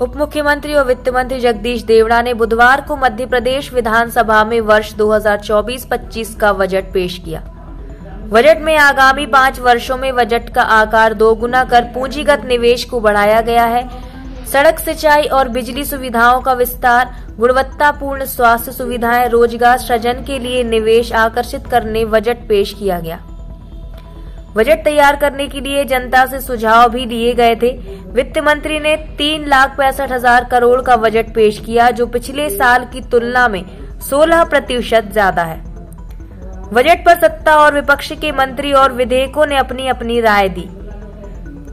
उप मुख्यमंत्री और वित्त मंत्री जगदीश देवड़ा ने बुधवार को मध्य प्रदेश विधानसभा में वर्ष 2024-25 का बजट पेश किया। बजट में आगामी 5 वर्षों में बजट का आकार 2 गुना कर पूंजीगत निवेश को बढ़ाया गया है। सड़क, सिंचाई और बिजली सुविधाओं का विस्तार, गुणवत्तापूर्ण स्वास्थ्य सुविधाएं, रोजगार सृजन के लिए निवेश आकर्षित करने बजट पेश किया गया। बजट तैयार करने के लिए जनता से सुझाव भी लिए गए थे। वित्त मंत्री ने 3,65,000 करोड़ का बजट पेश किया, जो पिछले साल की तुलना में 16% ज्यादा है। बजट पर सत्ता और विपक्ष के मंत्री और विधायकों ने अपनी अपनी राय दी।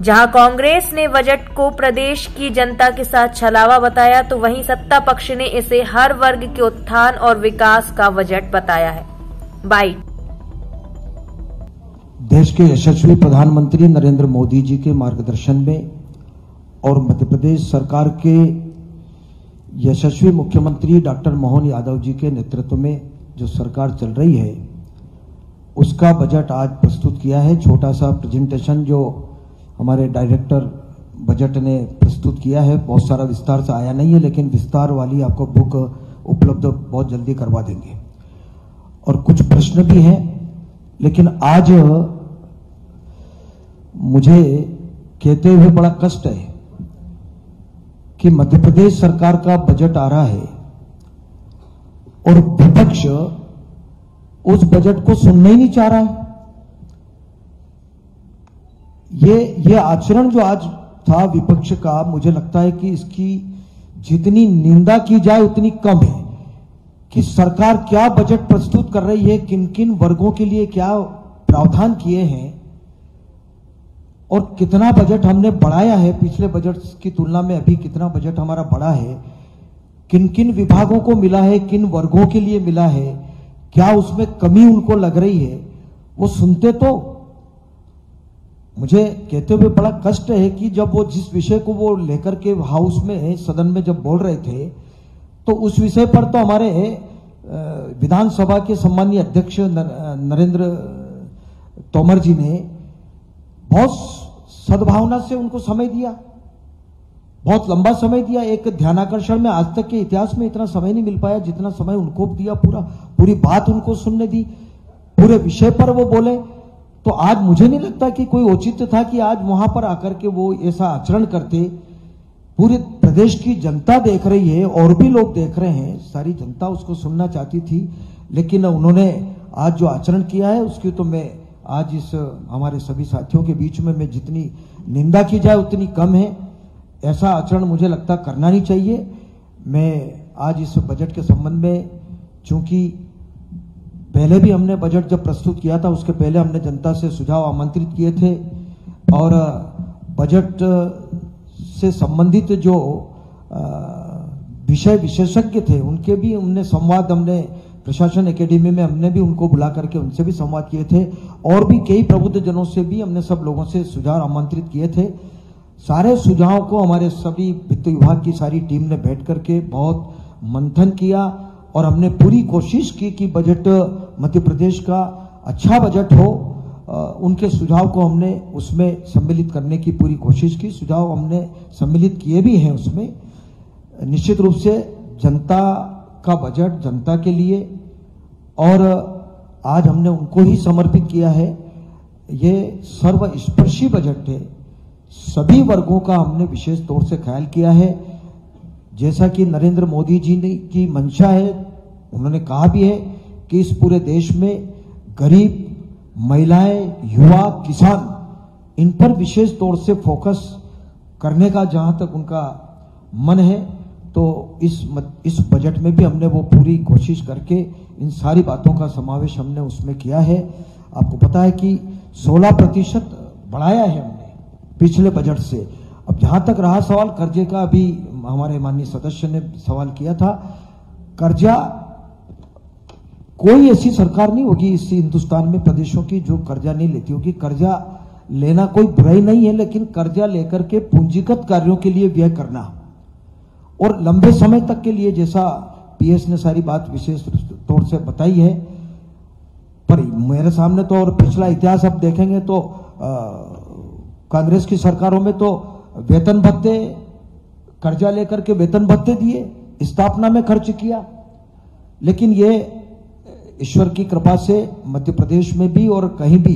जहां कांग्रेस ने बजट को प्रदेश की जनता के साथ छलावा बताया, तो वहीं सत्ता पक्ष ने इसे हर वर्ग के उत्थान और विकास का बजट बताया है। बाइट। देश के यशस्वी प्रधानमंत्री नरेंद्र मोदी जी के मार्गदर्शन में और मध्य प्रदेश सरकार के यशस्वी मुख्यमंत्री डॉक्टर मोहन यादव जी के नेतृत्व में जो सरकार चल रही है, उसका बजट आज प्रस्तुत किया है। छोटा सा प्रेजेंटेशन जो हमारे डायरेक्टर बजट ने प्रस्तुत किया है, बहुत सारा विस्तार से आया नहीं है, लेकिन विस्तार वाली आपको बुक उपलब्ध बहुत जल्दी करवा देंगे। और कुछ प्रश्न भी हैं, लेकिन आज मुझे कहते हुए बड़ा कष्ट है कि मध्य प्रदेश सरकार का बजट आ रहा है और विपक्ष उस बजट को सुनना ही नहीं चाह रहा है। ये आचरण जो आज था विपक्ष का, मुझे लगता है कि इसकी जितनी निंदा की जाए उतनी कम है कि सरकार क्या बजट प्रस्तुत कर रही है, किन किन वर्गों के लिए क्या प्रावधान किए हैं और कितना बजट हमने बढ़ाया है पिछले बजट की तुलना में। अभी कितना बजट हमारा बढ़ा है, किन किन विभागों को मिला है, किन वर्गों के लिए मिला है, क्या उसमें कमी उनको लग रही है, वो सुनते तो मुझे कहते हुए बड़ा कष्ट है कि जब वो जिस विषय को वो लेकर के हाउस में, सदन में जब बोल रहे थे, तो उस विषय पर तो हमारे विधानसभा के सम्मानीय अध्यक्ष नरेंद्र तोमर जी ने बहुत सद्भावना से उनको समय दिया, बहुत लंबा समय दिया। एक ध्यानाकर्षण में आज तक के इतिहास में इतना समय नहीं मिल पाया जितना समय उनको दिया। पूरी बात उनको सुनने दी, पूरे विषय पर वो बोले। तो आज मुझे नहीं लगता कि कोई औचित्य था कि आज वहां पर आकर के वो ऐसा आचरण करते। पूरे प्रदेश की जनता देख रही है और भी लोग देख रहे हैं, सारी जनता उसको सुनना चाहती थी, लेकिन उन्होंने आज जो आचरण किया है उसकी तो मैं आज इस हमारे सभी साथियों के बीच में मैं जितनी निंदा की जाए उतनी कम है। ऐसा आचरण मुझे लगता करना नहीं चाहिए। मैं आज इस बजट के संबंध में, चूंकि पहले भी हमने बजट जब प्रस्तुत किया था उसके पहले हमने जनता से सुझाव आमंत्रित किए थे और बजट से संबंधित जो विषय विशेषज्ञ थे उनके भी हमने संवाद, हमने प्रशासन एकेडमी में हमने भी उनको बुला करके उनसे भी संवाद किए थे और भी कई प्रबुद्ध जनों से भी हमने सब लोगों से सुझाव आमंत्रित किए थे। सारे सुझावों को हमारे सभी वित्त विभाग की सारी टीम ने बैठ करके बहुत मंथन किया और हमने पूरी कोशिश की कि बजट मध्य प्रदेश का अच्छा बजट हो। उनके सुझाव को हमने उसमें सम्मिलित करने की पूरी कोशिश की। सुझाव हमने सम्मिलित किए भी हैं उसमें। निश्चित रूप से जनता का बजट जनता के लिए और आज हमने उनको ही समर्पित किया है। ये सर्वस्पर्शी बजट है, सभी वर्गों का हमने विशेष तौर से ख्याल किया है। जैसा कि नरेंद्र मोदी जी ने की मंशा है, उन्होंने कहा भी है कि इस पूरे देश में गरीब, महिलाएं, युवा, किसान, इन पर विशेष तौर से फोकस करने का जहां तक उनका मन है, तो इस बजट में भी हमने वो पूरी कोशिश करके इन सारी बातों का समावेश हमने उसमें किया है। आपको पता है कि 16% बढ़ाया है हमने पिछले बजट से। अब जहां तक रहा सवाल कर्जे का, अभी हमारे माननीय सदस्य ने सवाल किया था, कर्जा कोई ऐसी सरकार नहीं होगी इस हिंदुस्तान में प्रदेशों की जो कर्जा नहीं लेती होगी। कर्जा लेना कोई बुराई नहीं है, लेकिन कर्जा लेकर के पूंजीगत कार्यों के लिए व्यय करना और लंबे समय तक के लिए, जैसा पीएस ने सारी बात विशेष तौर से बताई है, पर मेरे सामने तो और पिछला इतिहास अब देखेंगे तो कांग्रेस की सरकारों में तो वेतन भत्ते कर्जा लेकर के वेतन भत्ते दिए, स्थापना में खर्च किया। लेकिन ये ईश्वर की कृपा से मध्य प्रदेश में भी और कहीं भी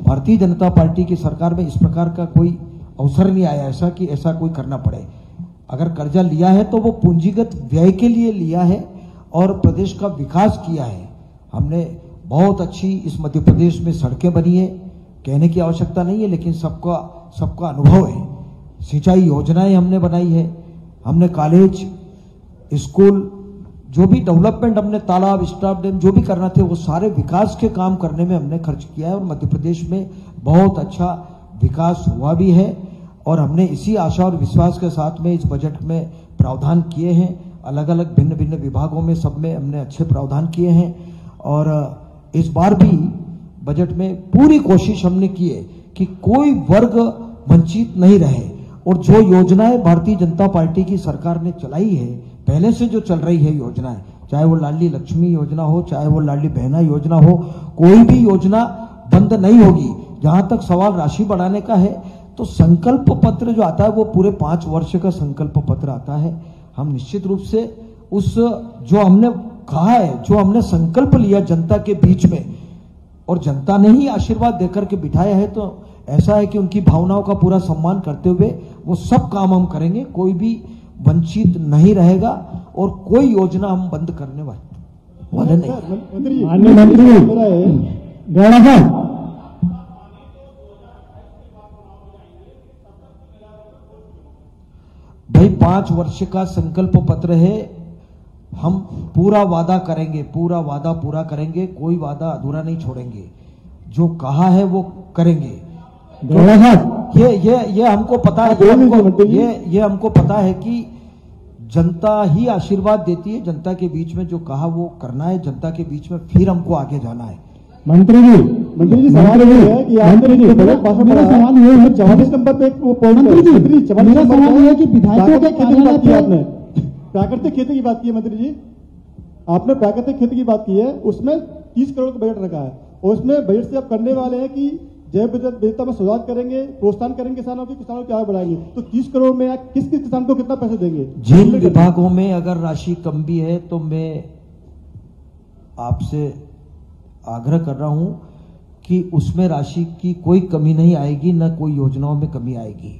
भारतीय जनता पार्टी की सरकार में इस प्रकार का कोई अवसर नहीं आया ऐसा कि ऐसा कोई करना पड़े। अगर कर्जा लिया है तो वो पूंजीगत व्यय के लिए लिया है और प्रदेश का विकास किया है। हमने बहुत अच्छी इस मध्य प्रदेश में सड़कें बनी है, कहने की आवश्यकता नहीं है, लेकिन सबका अनुभव है। सिंचाई योजनाएं हमने बनाई है, हमने कॉलेज, स्कूल, जो भी डेवलपमेंट हमने तालाब, स्टाफ डैम जो भी करना थे वो सारे विकास के काम करने में हमने खर्च किया है और मध्य प्रदेश में बहुत अच्छा विकास हुआ भी है। और हमने इसी आशा और विश्वास के साथ में इस बजट में प्रावधान किए हैं, अलग अलग भिन्न भिन्न विभागों में सब में हमने अच्छे प्रावधान किए हैं। और इस बार भी बजट में पूरी कोशिश हमने की है कि कोई वर्ग वंचित नहीं रहे और जो योजनाएं भारतीय जनता पार्टी की सरकार ने चलाई है, पहले से जो चल रही है योजनाएं, चाहे वो लाडली लक्ष्मी योजना हो, चाहे वो लाडली बहना योजना हो, कोई भी योजना बंद नहीं होगी। जहां तक सवाल राशि बढ़ाने का है तो संकल्प पत्र जो आता है वो पूरे 5 वर्ष का संकल्प पत्र आता है। हम निश्चित रूप से उस जो हमने कहा है, जो हमने संकल्प लिया जनता के बीच में और जनता ने ही आशीर्वाद देकर के बिठाया है, तो ऐसा है कि उनकी भावनाओं का पूरा सम्मान करते हुए वो सब काम हम करेंगे। कोई भी वंचित नहीं रहेगा और कोई योजना हम बंद करने वाले नहीं। माननीय मंत्री गौड़ा साहब, भाई 5 वर्ष का संकल्प पत्र है, हम पूरा वादा करेंगे, पूरा वादा पूरा करेंगे, कोई वादा अधूरा नहीं छोड़ेंगे, जो कहा है वो करेंगे। गौड़ा साहब, ये हमको पता है, ये हमको पता है कि जनता ही आशीर्वाद देती है। जनता के बीच में जो कहा वो करना है, जनता के बीच में फिर हमको आगे जाना है। मंत्री जी सवाल ये है कि मेरा सवाल ये है, 44 नंबर पे एक पॉइंट, मेरा सवाल ये है कि विधायकों के कार्यालय पे आपने प्राकृतिक खेती की बात की है। मंत्री जी, आपने प्राकृतिक खेती की बात की है, उसमें 30 करोड़ का बजट रखा है और उसमें बजट से आप करने वाले हैं कि जैव विविधता में सुधार करेंगे, प्रोत्साहन करेंगे किसानों की आय बढ़ाएंगे। तो 30 करोड़ में किस किसान को कितना पैसे देंगे? जिन विभागों में अगर राशि कम भी है तो मैं आपसे आग्रह कर रहा हूं कि उसमें राशि की कोई कमी नहीं आएगी, न कोई योजनाओं में कमी आएगी।